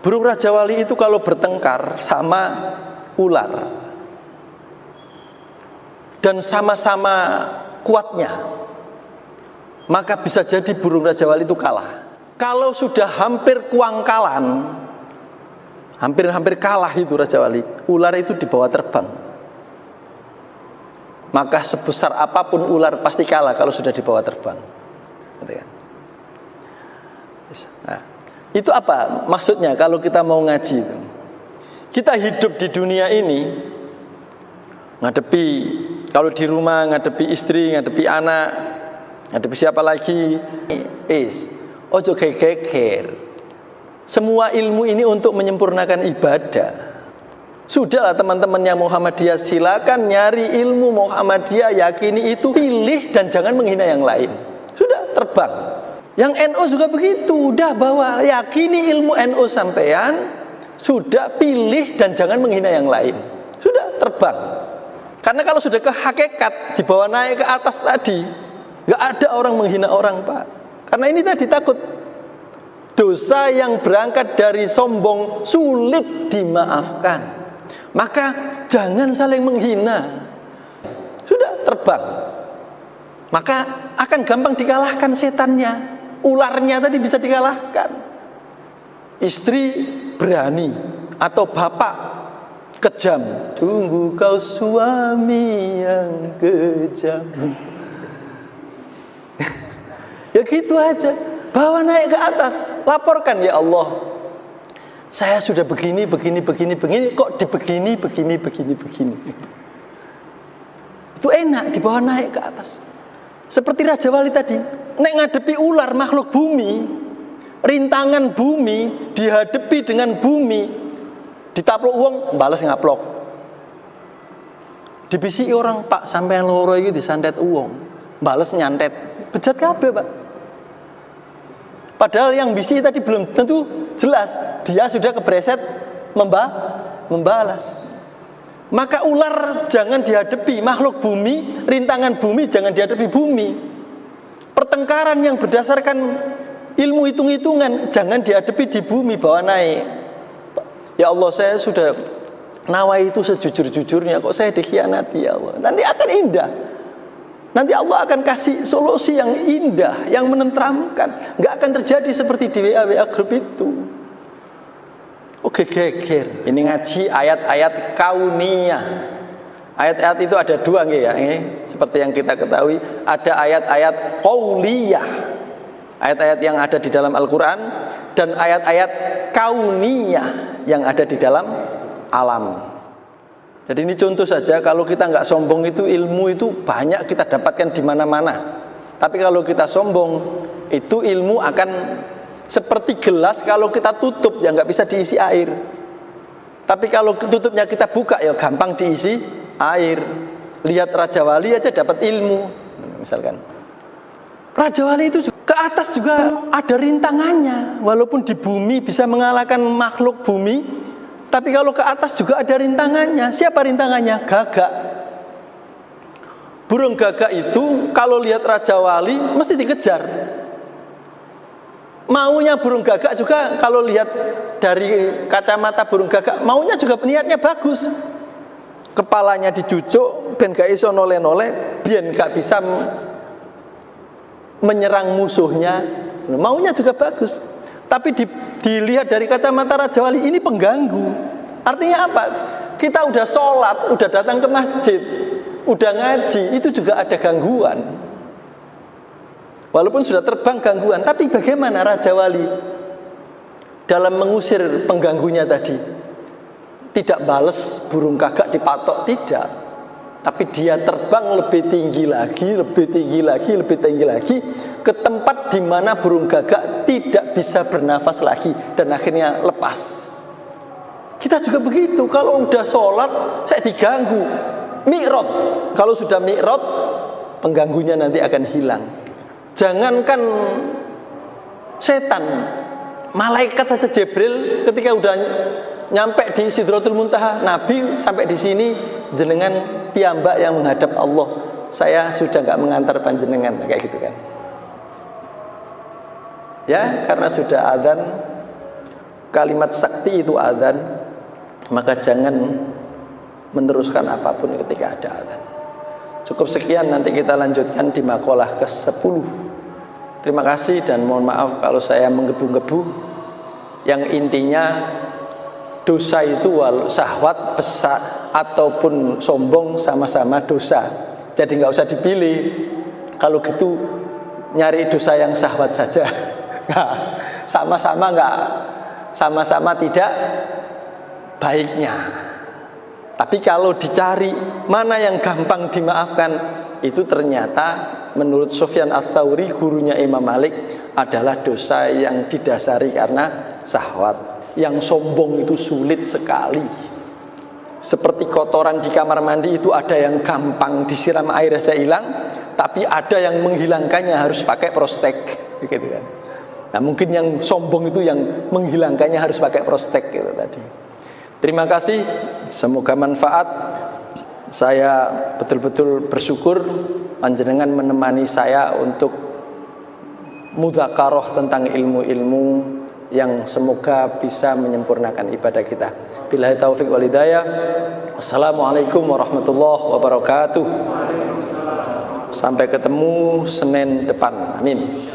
Burung Raja Wali itu kalau bertengkar sama ular dan sama-sama kuatnya, maka bisa jadi burung Raja Wali itu kalah. Kalau sudah hampir kuangkalan, hampir kalah itu Raja Wali, ular itu dibawa terbang. Maka sebesar apapun ular pasti kalah kalau sudah dibawa terbang. Nah, itu apa maksudnya kalau kita mau ngaji itu? Kita hidup di dunia ini ngadepi, kalau di rumah ngadepi istri, ngadepi anak, ngadepi siapa lagi, ojo geger. Semua ilmu ini untuk menyempurnakan ibadah. Sudahlah teman-teman yang Muhammadiyah, silakan nyari ilmu Muhammadiyah, yakini itu, pilih dan jangan menghina yang lain. Sudah, terbang. Yang NU juga begitu, udah bawa, yakini ilmu NU sampean, sudah, pilih dan jangan menghina yang lain. Sudah, terbang. Karena kalau sudah ke hakikat, dibawa naik ke atas tadi, gak ada orang menghina orang, Pak. Karena ini tadi takut dosa yang berangkat dari sombong sulit dimaafkan. Maka jangan saling menghina. Sudah, terbang. Maka akan gampang dikalahkan setannya. Ularnya tadi bisa dikalahkan. Istri berani atau bapak kejam. Tunggu kau suami yang kejam. Ya gitu aja. Bawa naik ke atas, laporkan, ya Allah, saya sudah begini, kok begini. Itu enak dibawa naik ke atas. Seperti Raja Wali tadi, nek ngadepi ular makhluk bumi, rintangan bumi, dihadapi dengan bumi, ditaplok uang, balas ngaplok. Dibisiki orang, Pak sampean loro iki disantet uang, balas nyantet, bejat kabeh, Pak. Padahal yang bisi tadi belum tentu jelas, dia sudah kebreset membalas. Maka ular jangan dihadapi, makhluk bumi, rintangan bumi jangan dihadapi bumi. Pertengkaran yang berdasarkan ilmu hitung-hitungan jangan dihadapi di bumi, bawa naik. Ya Allah, saya sudah nawai itu sejujur-jujurnya, kok saya dikhianati, ya Allah. Nanti akan indah. Nanti Allah akan kasih solusi yang indah, yang menenteramkan. Nggak akan terjadi seperti di WA grup itu. Oke, geger. Ini ngaji ayat-ayat kauniyah. Ayat-ayat itu ada dua ya, seperti yang kita ketahui. Ada ayat-ayat qauliyah, ayat-ayat yang ada di dalam Al-Quran, dan ayat-ayat kauniyah yang ada di dalam alam. Jadi ini contoh saja, kalau kita nggak sombong itu ilmu itu banyak kita dapatkan di mana-mana. Tapi kalau kita sombong itu ilmu akan seperti gelas kalau kita tutup ya nggak bisa diisi air. Tapi kalau tutupnya kita buka ya gampang diisi air. Lihat Raja Wali aja dapat ilmu, misalkan. Raja Wali itu ke atas juga ada rintangannya. Walaupun di bumi bisa mengalahkan makhluk bumi, tapi kalau ke atas juga ada rintangannya. Siapa rintangannya? Gagak. Burung gagak itu kalau lihat Raja Wali mesti dikejar. Maunya burung gagak juga kalau lihat dari kacamata burung gagak, maunya juga niatnya bagus. Kepalanya dicucuk ben gak iso noleh-noleh, ben gak bisa menyerang musuhnya. Maunya juga bagus. Tapi dilihat dari kacamata Raja Wali, ini pengganggu. Artinya apa? Kita udah sholat, udah datang ke masjid, udah ngaji, itu juga ada gangguan. Walaupun sudah terbang gangguan, tapi bagaimana Raja Wali dalam mengusir pengganggunya tadi? Tidak bales burung gagak dipatok, tidak. Tapi dia terbang lebih tinggi lagi ke tempat di mana burung gagak tidak bisa bernafas lagi dan akhirnya lepas. Kita juga begitu, kalau udah sholat saya diganggu. Mi'raj, kalau sudah mi'raj pengganggunya nanti akan hilang. Jangankan setan, malaikat saja Jibril ketika udah nyampe di Sidratul Muntaha, Nabi sampai di sini jenengan piyambak yang menghadap Allah, saya sudah nggak mengantar panjenengan, kayak gitu kan. Ya, karena sudah adzan kalimat sakti itu adzan, maka jangan meneruskan apapun ketika ada adzan. Cukup sekian, nanti kita lanjutkan di makalah ke-10. Terima kasih dan mohon maaf kalau saya menggebu-gebu. Yang intinya dosa itu syahwat, pesak ataupun sombong sama-sama dosa. Jadi nggak usah dipilih. Kalau gitu nyari dosa yang syahwat saja. Sama-sama tidak baiknya. Tapi kalau dicari mana yang gampang dimaafkan, itu ternyata menurut Sufyan Ats-Tsauri, gurunya Imam Malik, adalah dosa yang didasari karena syahwat. Yang sombong itu sulit sekali. Seperti kotoran di kamar mandi itu ada yang gampang disiram air saja hilang, tapi ada yang menghilangkannya harus pakai prostek, gitu kan. Nah, mungkin yang sombong itu yang menghilangkannya harus pakai prostek gitu tadi. Terima kasih, semoga manfaat. Saya betul-betul bersyukur panjenengan menemani saya untuk mudzakarah tentang ilmu-ilmu yang semoga bisa menyempurnakan ibadah kita. Billahi taufik wal hidayah. Assalamualaikum warahmatullahi wabarakatuh. Sampai ketemu Senin depan. Amin.